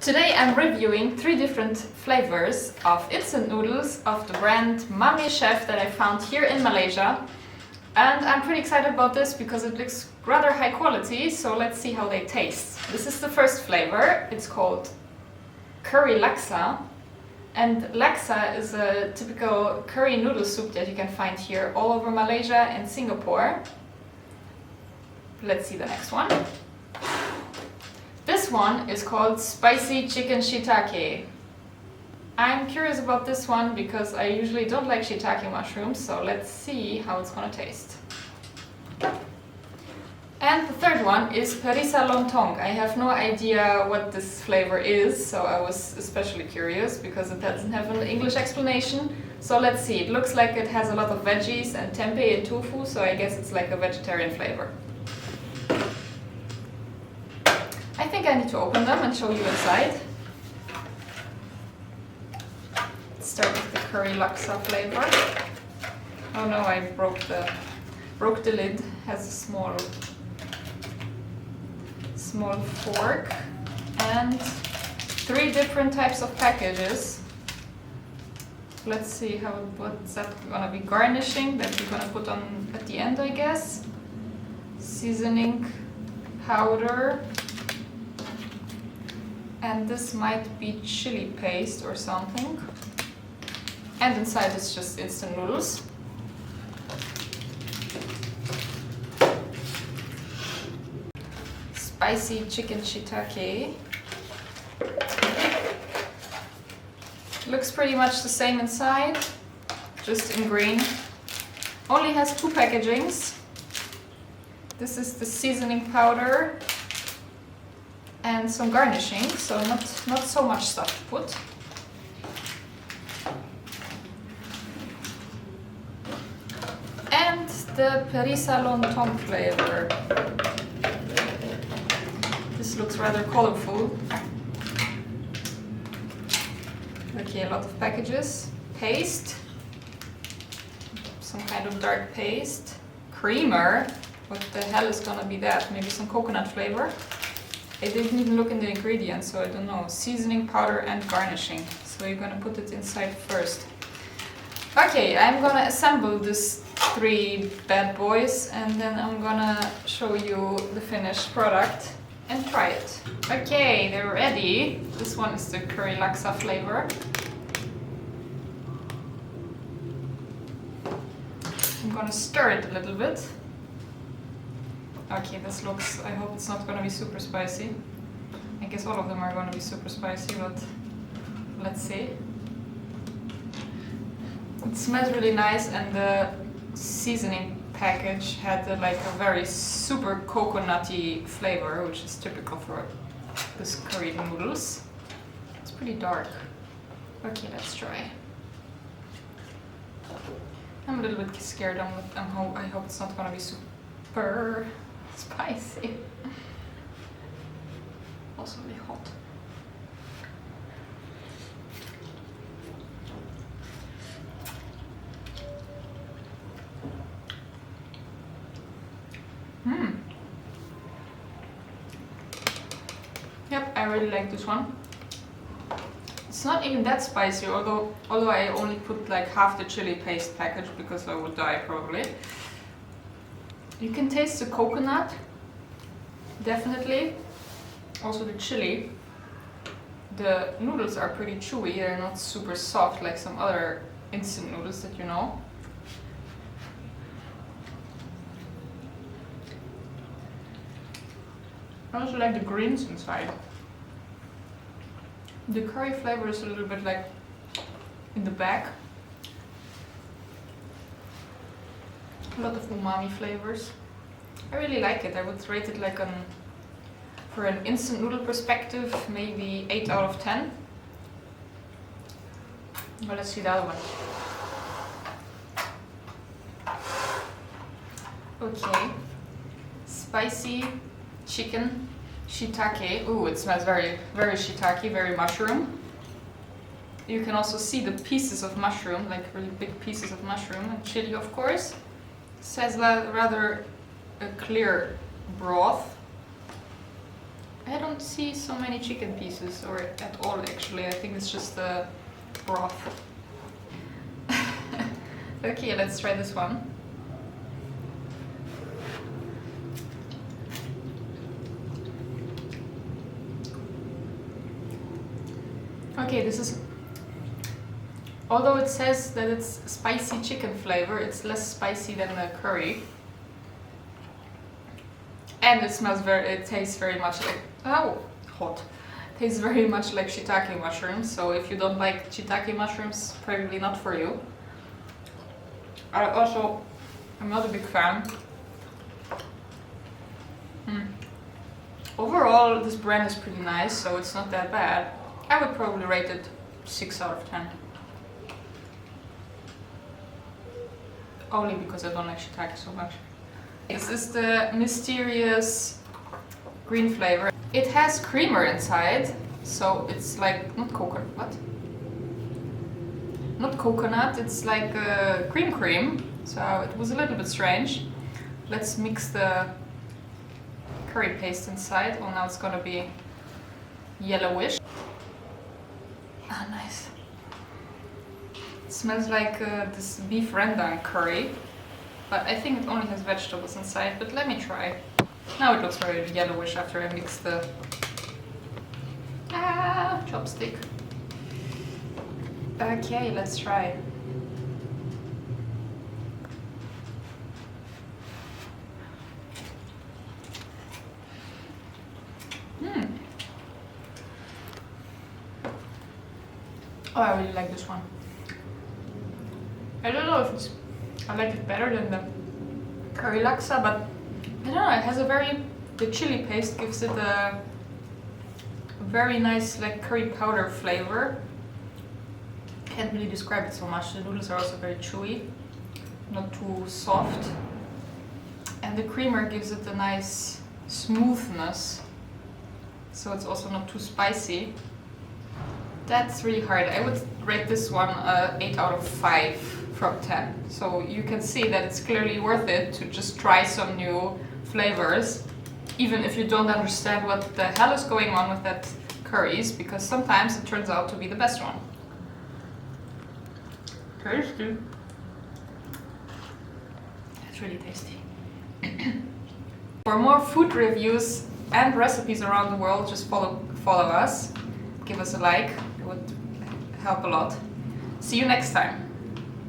Today I'm reviewing 3 different flavors of instant noodles of the brand MAMEE CHEF that I found here in Malaysia. And I'm pretty excited about this because it looks rather high quality, so let's see how they taste. This is the first flavor. It's called curry laksa. And laksa is a typical curry noodle soup that you can find here all over Malaysia and Singapore. Let's see the next one. This one is called spicy chicken shiitake. I'm curious about this one because I usually don't like shiitake mushrooms, so let's see how it's gonna taste. And the third one is perisa lontong. I have no idea what this flavor is, so I was especially curious because it doesn't have an English explanation. So let's see, it looks like it has a lot of veggies and tempeh and tofu, so I guess it's like a vegetarian flavor. I think I need to open them and show you inside. Let's start with the curry laksa flavor. Oh no, I broke the lid. It has a small fork and 3 different types of packages. Let's see what's that gonna be. Garnishing that we're gonna put on at the end, I guess. Seasoning powder. And this might be chili paste or something. And inside is just instant noodles. Spicy chicken shiitake. Looks pretty much the same inside, just in green. Only has 2 packagings. This is the seasoning powder and some garnishing, so not so much stuff to put. And the perisa lontong flavor. This looks rather colorful. Okay, a lot of packages. Paste. Some kind of dark paste. Creamer. What the hell is gonna be that? Maybe some coconut flavor? I didn't even look in the ingredients, so I don't know. Seasoning powder and garnishing. So you're gonna put it inside first. Okay, I'm gonna assemble these 3 bad boys and then I'm gonna show you the finished product and try it. Okay, they're ready. This one is the curry laksa flavor. I'm gonna stir it a little bit. Okay, this looks, I hope it's not gonna be super spicy. I guess all of them are gonna be super spicy, but let's see. It smells really nice and the seasoning package had like a very super coconutty flavor, which is typical for this curry noodles. It's pretty dark. Okay, let's try. I'm a little bit scared. I hope it's not gonna be super spicy. Also really hot. Yep, I really like this one. It's not even that spicy, although I only put like half the chili paste package because I would die probably. You can taste the coconut, definitely. Also the chili. The noodles are pretty chewy, they're not super soft like some other instant noodles that you know. I also like the greens inside. The curry flavor is a little bit like in the back. A lot of umami flavors. I really like it. I would rate it like for an instant noodle perspective, maybe 8 out of 10. Well, let's see the other one. Okay. Spicy chicken shiitake. Ooh, it smells very, very shiitake, very mushroom. You can also see the pieces of mushroom, like really big pieces of mushroom, and chili, of course. It says rather a clear broth. I don't see so many chicken pieces, or at all actually. I think it's just the broth. Okay, let's try this one. Okay, this is, although it says that it's spicy chicken flavor, it's less spicy than the curry. And it smells it tastes very much like, oh, hot. It tastes very much like shiitake mushrooms, so if you don't like shiitake mushrooms, probably not for you. I'm not a big fan. Overall, this brand is pretty nice, so it's not that bad. I would probably rate it 6 out of 10. Only because I don't like shiitake so much. This is the mysterious green flavor. It has creamer inside, so it's like, not coconut, what? Not coconut, it's like cream, so it was a little bit strange. Let's mix the curry paste inside. Oh, now it's gonna be yellowish. Ah, nice. It smells like this beef rendang curry, but I think it only has vegetables inside, but let me try. Now it looks very yellowish after I mix the chopstick. Okay, let's try. Oh, I really like this one. I don't know if I like it better than the curry laksa, but I don't know, it has a the chili paste gives it a very nice like curry powder flavor. Can't really describe it so much. The noodles are also very chewy, not too soft. And the creamer gives it a nice smoothness, so it's also not too spicy. That's really hard. I would rate this one 8 out of 5 from 10. So you can see that it's clearly worth it to just try some new flavors, even if you don't understand what the hell is going on with that curries, because sometimes it turns out to be the best one. Tasty. It's really tasty. For more food reviews and recipes around the world, just follow us. Give us a like, it would help a lot. See you next time.